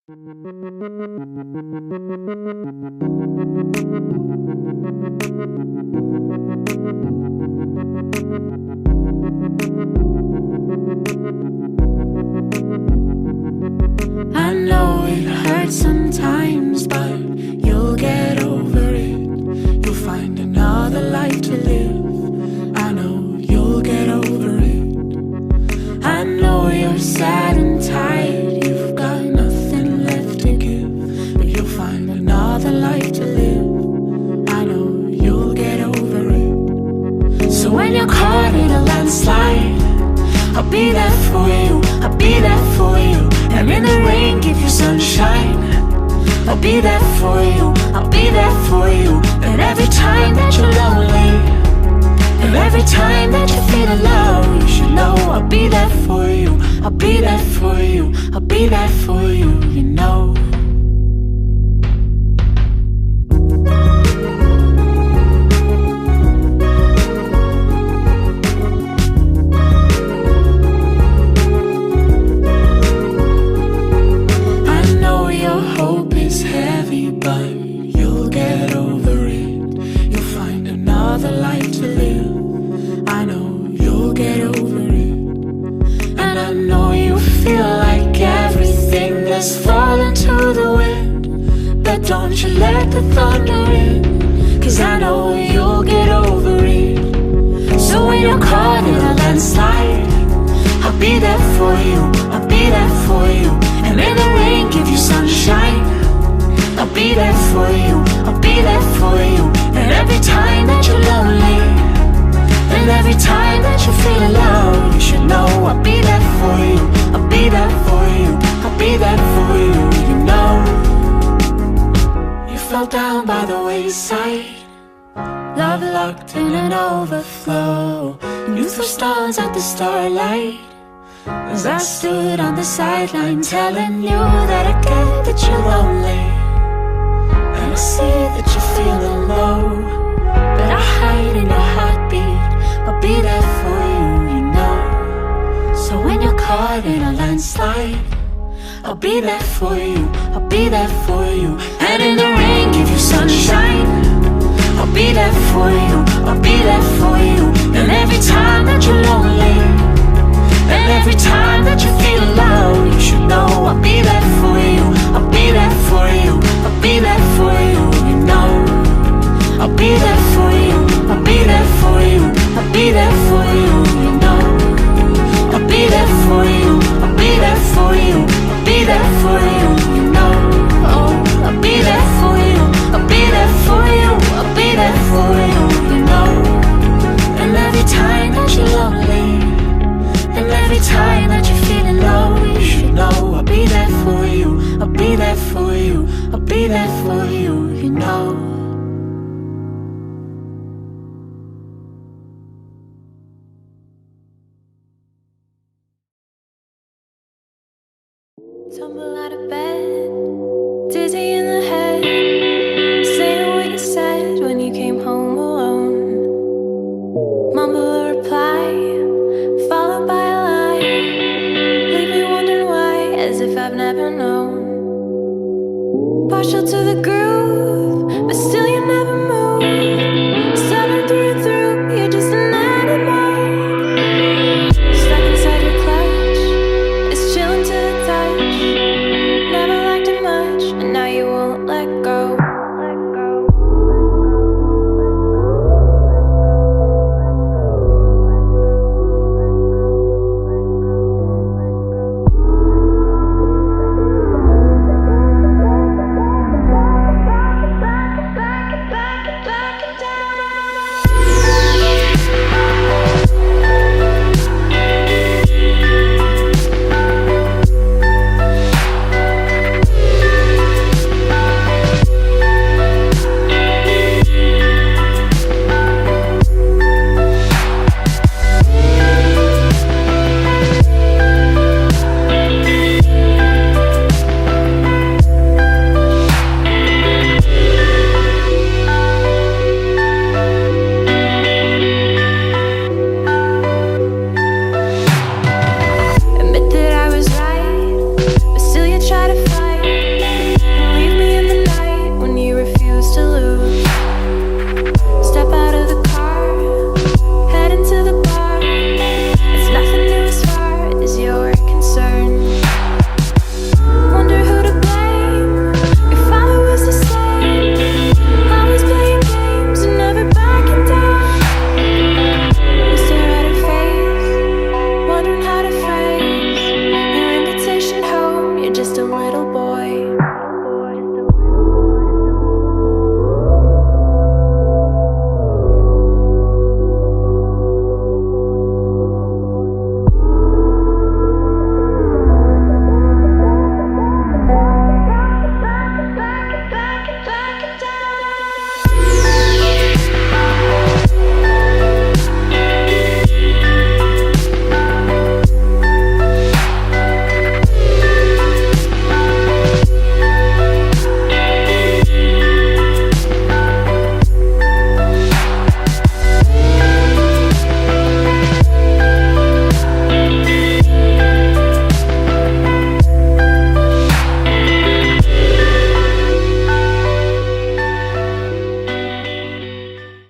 I know it hurts sometimes, but you'll get over it. You'll find another life to live. I know you'll get over it. I know you're sad and tired. You've got nothing left to give, but you'll find another life to live. I know you'll get over it. So when you're caught in a landslide, I'll be there for you, I'll be there for you. And in the rain, give you sunshine. I'll be there for you, I'll be there for you. And every time that you're lonely, and every time that you're feeling low, you should know I'll be there for you, I'll be there for you, I'll be there for you, you know. Don't you let the thunder in, 'cause I know you'll get over it. So when you're caught in a landslide, I'll be there for you, I'll be there for you. And in the rain, give you sunshine. I'll be there for you, I'll be there for you. And every time that you're lonely, and every time that you're feeling low, you should know I'll be there for you, I'll be there for you, I'll be there for you, you know. Fell down by the wayside, love locked in an overflow. And you threw stars at the starlight, as I stood on the sideline, telling you that I get that you're lonely, and I see that you're feeling low, but I hide in your heartbeat. I'll be there for you, you know. So when you're caught in a landslide, I'll be there for you, I'll be there for you. And in the rain, give you sunshine. I'll be there for you, I'll be there for you. And every time that you're lonely, and every time that you're feeling low, you should know I'll be there for you, I'll be there for you, I'll be there for you, you know. I'll be there for you, I'll be there for you, I'll be there for you, you know. I'll be there for you, I'll be there for you, I'll be there for you, you know. Oh, I'll be there for you, I'll be there for you, I'll be there for you, you know. And every time that you're lonely, and every time that you're feeling low, you should know I'll be there for you, I'll be there for you, I'll be there for you, you know. Tumble out of bed, dizzy in the head, saying what you said when you came home alone. Mumble a reply, followed by a lie, leave me wondering why, as if I've never known. Partial to the groove,